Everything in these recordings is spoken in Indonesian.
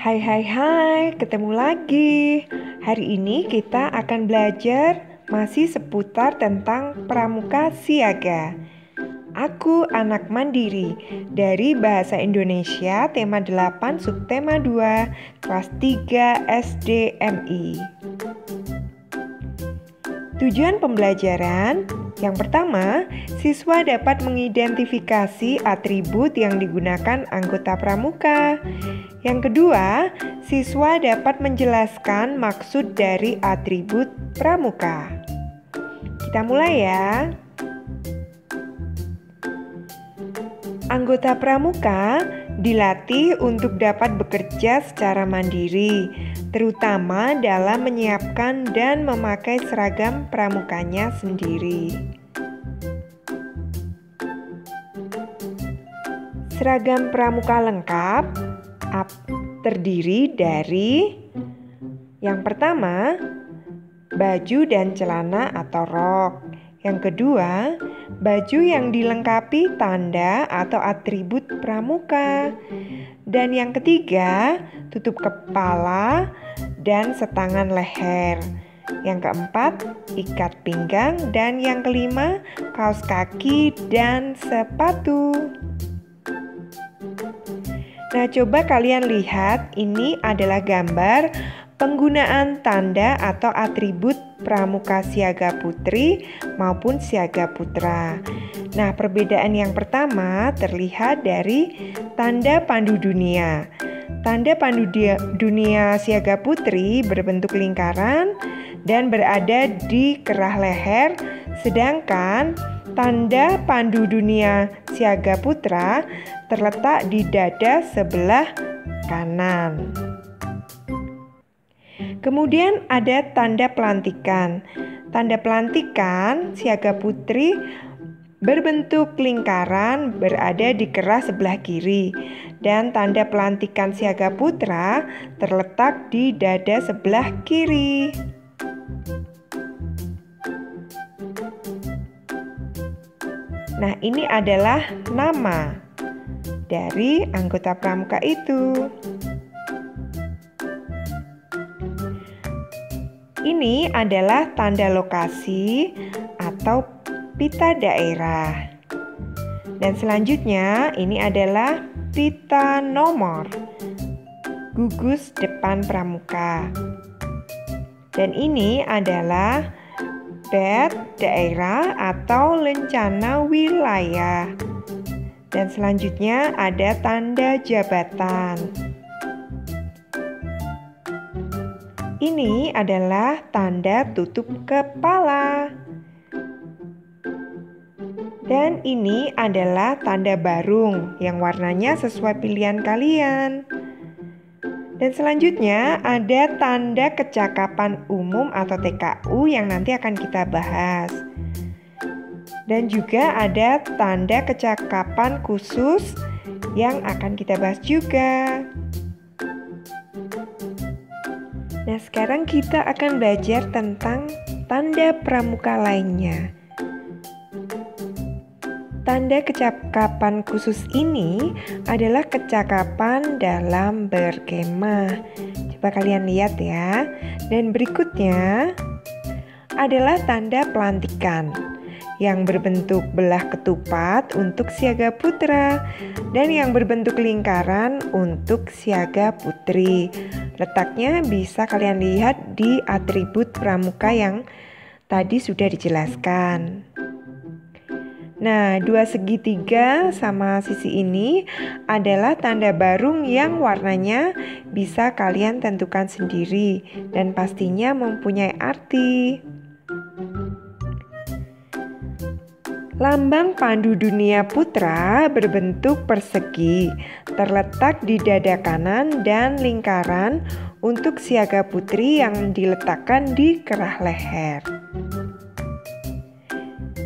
Hai, ketemu lagi. Hari ini kita akan belajar masih seputar tentang pramuka siaga. Aku anak mandiri dari Bahasa Indonesia tema 8 subtema 2 kelas 3 SDMI. Tujuan pembelajaran yang pertama, siswa dapat mengidentifikasi atribut yang digunakan anggota pramuka. Yang kedua, siswa dapat menjelaskan maksud dari atribut pramuka. Kita mulai ya. Anggota pramuka dilatih untuk dapat bekerja secara mandiri, terutama dalam menyiapkan dan memakai seragam pramukanya sendiri. Seragam pramuka lengkap terdiri dari yang pertama, baju dan celana atau rok. Yang kedua, baju yang dilengkapi tanda atau atribut pramuka. Dan yang ketiga, tutup kepala dan setangan leher. Yang keempat, ikat pinggang. Dan yang kelima, kaos kaki dan sepatu. Nah, coba kalian lihat, ini adalah gambar penggunaan tanda atau atribut pramuka siaga putri maupun siaga putra. Nah, perbedaan yang pertama terlihat dari tanda pandu dunia. Tanda pandu dunia siaga putri berbentuk lingkaran dan berada di kerah leher, sedangkan tanda pandu dunia siaga putra terletak di dada sebelah kanan. Kemudian ada tanda pelantikan. Tanda pelantikan siaga putri berbentuk lingkaran berada di kerah sebelah kiri. Dan tanda pelantikan siaga putra terletak di dada sebelah kiri. Nah, ini adalah nama dari anggota pramuka itu. Ini adalah tanda lokasi atau pita daerah. Dan selanjutnya ini adalah pita nomor, gugus depan pramuka. Dan ini adalah pet daerah atau lencana wilayah. Dan selanjutnya ada tanda jabatan. Ini adalah tanda tutup kepala. Dan ini adalah tanda barung yang warnanya sesuai pilihan kalian. Dan selanjutnya ada tanda kecakapan umum atau TKU yang nanti akan kita bahas. Dan juga ada tanda kecakapan khusus yang akan kita bahas juga. Nah, sekarang kita akan belajar tentang tanda pramuka lainnya. Tanda kecakapan khusus ini adalah kecakapan dalam berkemah. Coba kalian lihat ya. Dan berikutnya adalah tanda pelantikan yang berbentuk belah ketupat untuk siaga putra dan yang berbentuk lingkaran untuk siaga putri. Letaknya bisa kalian lihat di atribut pramuka yang tadi sudah dijelaskan. Nah, dua segitiga sama sisi ini adalah tanda barung yang warnanya bisa kalian tentukan sendiri dan pastinya mempunyai arti. Lambang pandu dunia putra berbentuk persegi, terletak di dada kanan dan lingkaran untuk siaga putri yang diletakkan di kerah leher.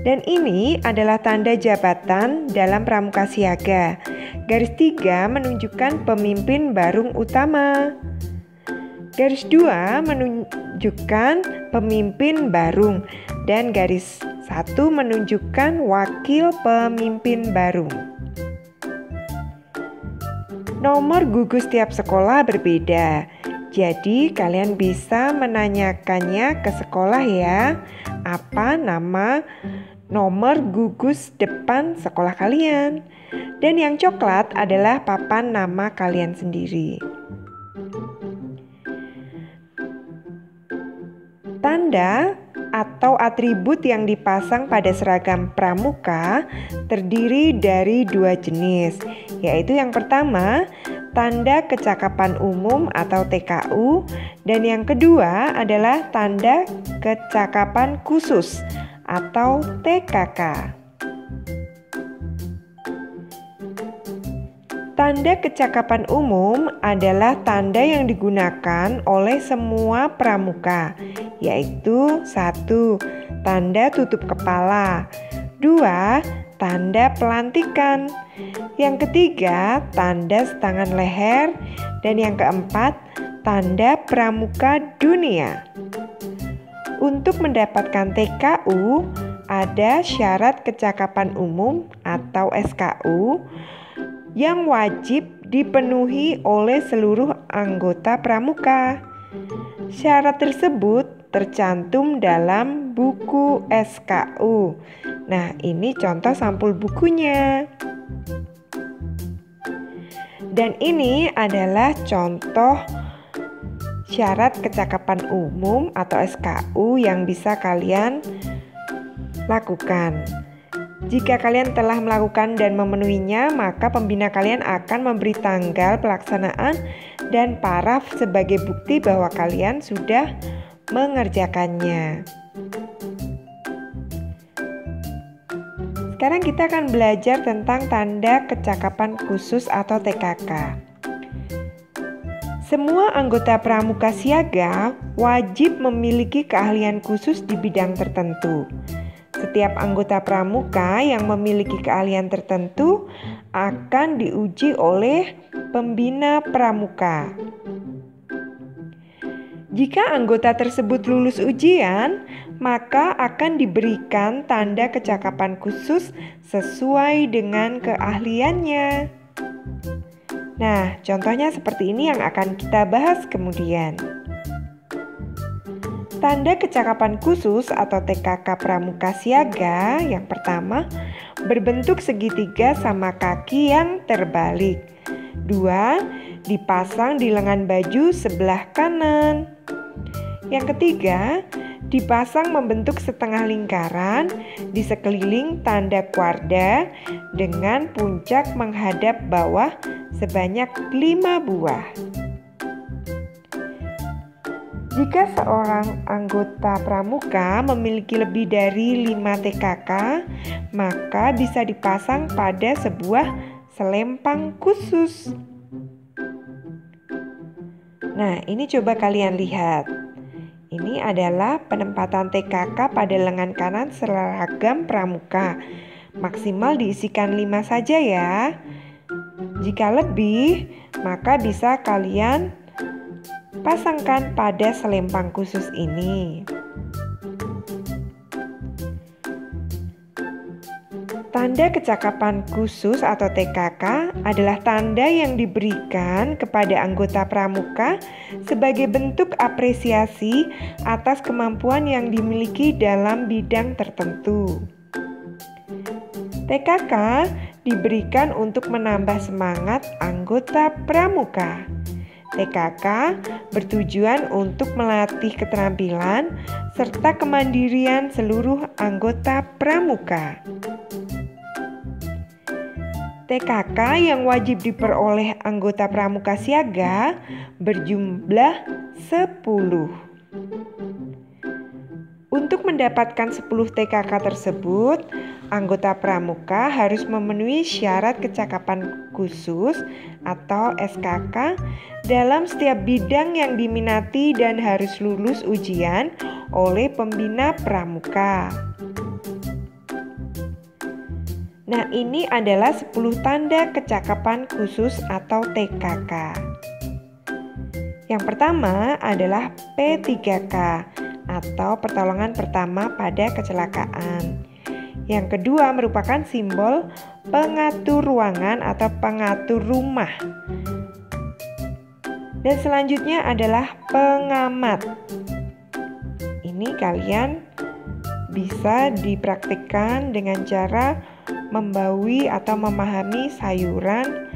Dan ini adalah tanda jabatan dalam pramuka siaga. Garis 3 menunjukkan pemimpin barung utama. Garis 2 menunjukkan pemimpin barung dan garis 1 menunjukkan wakil pemimpin barung. Nomor gugus tiap sekolah berbeda. Jadi kalian bisa menanyakannya ke sekolah ya. Apa nama nomor gugus depan sekolah kalian? Dan yang coklat adalah papan nama kalian sendiri. Tanda atau atribut yang dipasang pada seragam pramuka terdiri dari dua jenis, yaitu yang pertama, tanda kecakapan umum atau TKU, dan yang kedua adalah tanda kecakapan khusus atau TKK. Tanda kecakapan umum adalah tanda yang digunakan oleh semua pramuka, yaitu 1. Tanda tutup kepala, 2. Tanda pelantikan, yang ketiga tanda setangan leher, dan yang keempat tanda pramuka dunia. Untuk mendapatkan TKU, ada syarat kecakapan umum atau SKU yang wajib dipenuhi oleh seluruh anggota pramuka. Syarat tersebut tercantum dalam buku SKU. Nah, ini contoh sampul bukunya. Dan ini adalah contoh syarat kecakapan umum atau SKU yang bisa kalian lakukan. Jika kalian telah melakukan dan memenuhinya, maka pembina kalian akan memberi tanggal pelaksanaan dan paraf sebagai bukti bahwa kalian sudah mengerjakannya. Sekarang kita akan belajar tentang tanda kecakapan khusus atau TKK. Semua anggota pramuka siaga wajib memiliki keahlian khusus di bidang tertentu. Setiap anggota pramuka yang memiliki keahlian tertentu akan diuji oleh pembina pramuka. Jika anggota tersebut lulus ujian, maka akan diberikan tanda kecakapan khusus sesuai dengan keahliannya. Nah, contohnya seperti ini yang akan kita bahas kemudian. Tanda kecakapan khusus atau TKK pramuka siaga yang pertama, berbentuk segitiga sama kaki yang terbalik. 2. Dipasang di lengan baju sebelah kanan. Yang ketiga, dipasang membentuk setengah lingkaran di sekeliling tanda kuarda dengan puncak menghadap bawah sebanyak 5 buah. Jika seorang anggota pramuka memiliki lebih dari 5 TKK, maka bisa dipasang pada sebuah selempang khusus. Nah, ini coba kalian lihat. Ini adalah penempatan TKK pada lengan kanan seragam pramuka. Maksimal diisikan 5 saja ya. Jika lebih, maka bisa kalian pasangkan pada selempang khusus ini. Tanda kecakapan khusus atau TKK adalah tanda yang diberikan kepada anggota pramuka sebagai bentuk apresiasi atas kemampuan yang dimiliki dalam bidang tertentu. TKK diberikan untuk menambah semangat anggota pramuka. TKK bertujuan untuk melatih keterampilan serta kemandirian seluruh anggota pramuka. TKK yang wajib diperoleh anggota pramuka siaga berjumlah 10. Untuk mendapatkan 10 TKK tersebut, anggota pramuka harus memenuhi syarat kecakapan khusus atau SKK dalam setiap bidang yang diminati dan harus lulus ujian oleh pembina pramuka. Nah, ini adalah 10 tanda kecakapan khusus atau TKK. Yang pertama adalah P3K atau pertolongan pertama pada kecelakaan. Yang kedua merupakan simbol pengatur ruangan atau pengatur rumah. Dan selanjutnya adalah pengamat. Ini kalian bisa dipraktikkan dengan cara membawi atau memahami sayuran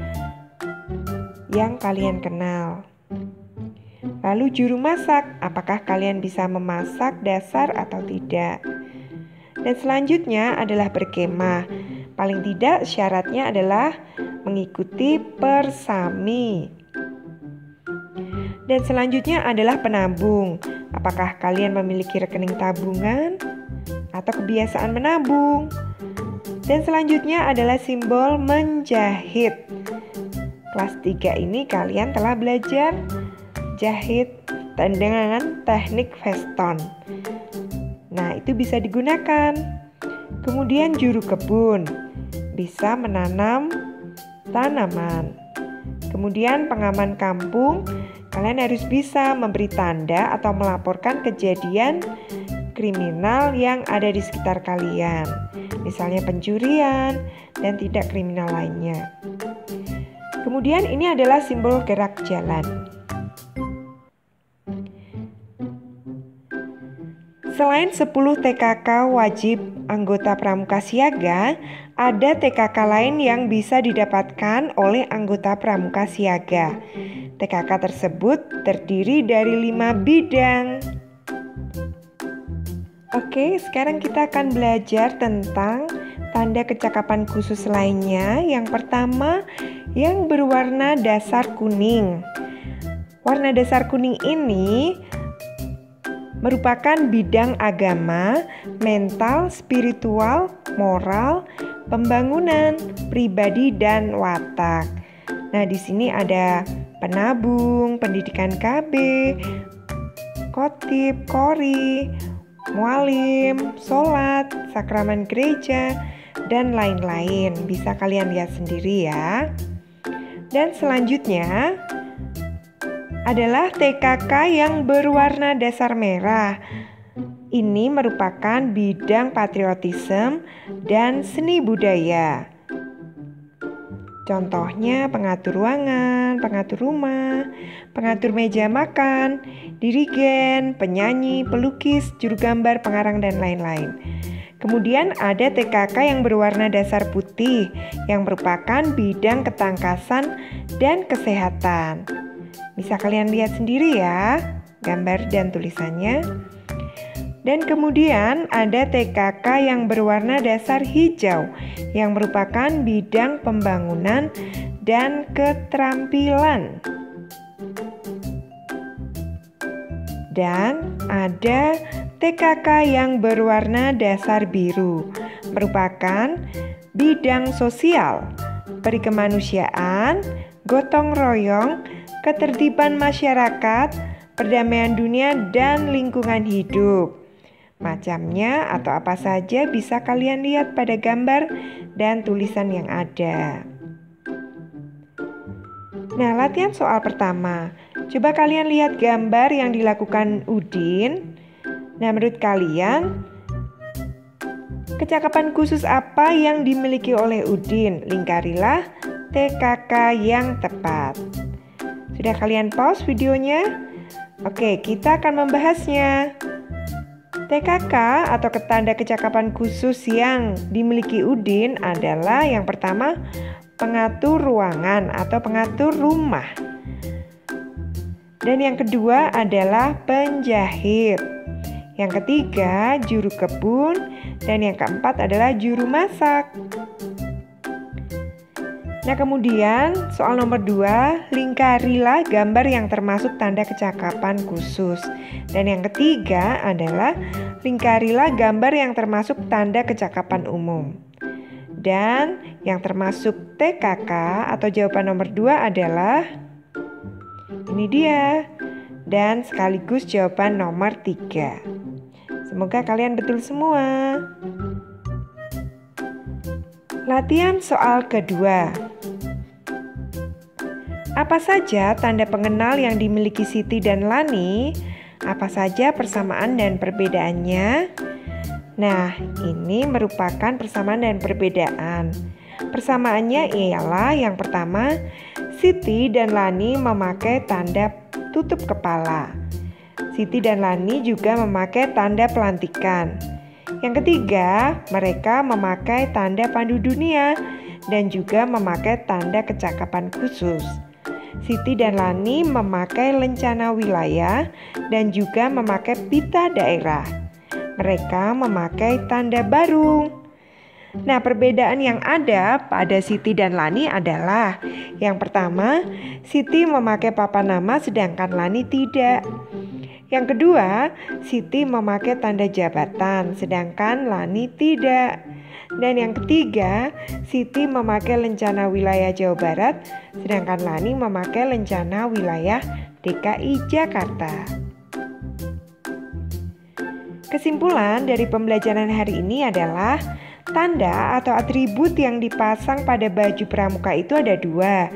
yang kalian kenal. Lalu juru masak, apakah kalian bisa memasak dasar atau tidak? Dan selanjutnya adalah berkemah. Paling tidak syaratnya adalah mengikuti persami. Dan selanjutnya adalah penabung. Apakah kalian memiliki rekening tabungan atau kebiasaan menabung? Dan selanjutnya adalah simbol menjahit. Kelas 3 ini kalian telah belajar jahit dengan teknik veston. Nah, itu bisa digunakan. Kemudian juru kebun bisa menanam tanaman. Kemudian pengaman kampung, kalian harus bisa memberi tanda atau melaporkan kejadian kriminal yang ada di sekitar kalian. Misalnya pencurian dan tindak kriminal lainnya. Kemudian ini adalah simbol gerak jalan. Selain 10 TKK wajib anggota Pramuka Siaga, ada TKK lain yang bisa didapatkan oleh anggota Pramuka Siaga. TKK tersebut terdiri dari 5 bidang. Oke, sekarang kita akan belajar tentang tanda kecakapan khusus lainnya. Yang pertama, yang berwarna dasar kuning. Warna dasar kuning ini merupakan bidang agama, mental, spiritual, moral, pembangunan, pribadi, dan watak. Nah, di sini ada penabung, pendidikan KB, khotib, qori, mualim, sholat, sakramen gereja, dan lain-lain. Bisa kalian lihat sendiri ya. Dan selanjutnya adalah TKK yang berwarna dasar merah. Ini merupakan bidang patriotisme dan seni budaya. Contohnya pengatur ruangan, pengatur rumah, pengatur meja makan, dirigen, penyanyi, pelukis, juru gambar, pengarang, dan lain-lain. Kemudian ada TKK yang berwarna dasar putih yang merupakan bidang ketangkasan dan kesehatan. Bisa kalian lihat sendiri ya, gambar dan tulisannya. Dan kemudian ada TKK yang berwarna dasar hijau yang merupakan bidang pembangunan dan keterampilan. Dan ada TKK yang berwarna dasar biru, merupakan bidang sosial, perikemanusiaan, gotong royong, ketertiban masyarakat, perdamaian dunia, dan lingkungan hidup. Macamnya atau apa saja bisa kalian lihat pada gambar dan tulisan yang ada. Nah, latihan soal pertama. Coba kalian lihat gambar yang dilakukan Udin. Nah, menurut kalian, kecakapan khusus apa yang dimiliki oleh Udin? Lingkarilah TKK yang tepat. Sudah kalian pause videonya? Oke, kita akan membahasnya. TKK atau tanda kecakapan khusus yang dimiliki Udin adalah yang pertama, pengatur ruangan atau pengatur rumah. Dan yang kedua adalah penjahit. Yang ketiga, juru kebun. Dan yang keempat adalah juru masak. Nah, kemudian soal nomor 2, lingkarilah gambar yang termasuk tanda kecakapan khusus. Dan yang ketiga adalah lingkarilah gambar yang termasuk tanda kecakapan umum. Dan yang termasuk TKK atau jawaban nomor 2 adalah ini dia. Dan sekaligus jawaban nomor 3. Semoga kalian betul semua. Latihan soal kedua. Apa saja tanda pengenal yang dimiliki Siti dan Lani? Apa saja persamaan dan perbedaannya? Nah, ini merupakan persamaan dan perbedaan. Persamaannya ialah yang pertama, Siti dan Lani memakai tanda tutup kepala. Siti dan Lani juga memakai tanda pelantikan. Yang ketiga, mereka memakai tanda pandu dunia dan juga memakai tanda kecakapan khusus. Siti dan Lani memakai lencana wilayah dan juga memakai pita daerah. Mereka memakai tanda barung. Nah, perbedaan yang ada pada Siti dan Lani adalah yang pertama, Siti memakai papan nama sedangkan Lani tidak. Yang kedua, Siti memakai tanda jabatan sedangkan Lani tidak. Dan yang ketiga, Siti memakai lencana wilayah Jawa Barat sedangkan Lani memakai lencana wilayah DKI Jakarta. Kesimpulan dari pembelajaran hari ini adalah tanda atau atribut yang dipasang pada baju pramuka itu ada dua,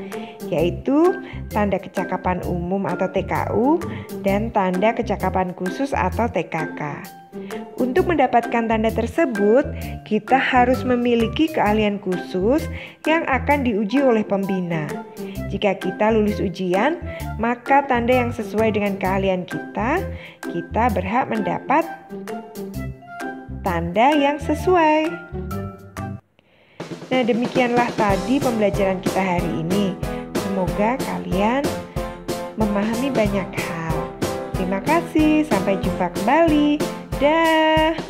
yaitu tanda kecakapan umum atau TKU dan tanda kecakapan khusus atau TKK. Untuk mendapatkan tanda tersebut, kita harus memiliki keahlian khusus yang akan diuji oleh pembina. Jika kita lulus ujian, maka tanda yang sesuai dengan keahlian kita berhak mendapat tanda yang sesuai. Nah, demikianlah tadi pembelajaran kita hari ini. Semoga kalian memahami banyak hal. Terima kasih, sampai jumpa kembali. Dah.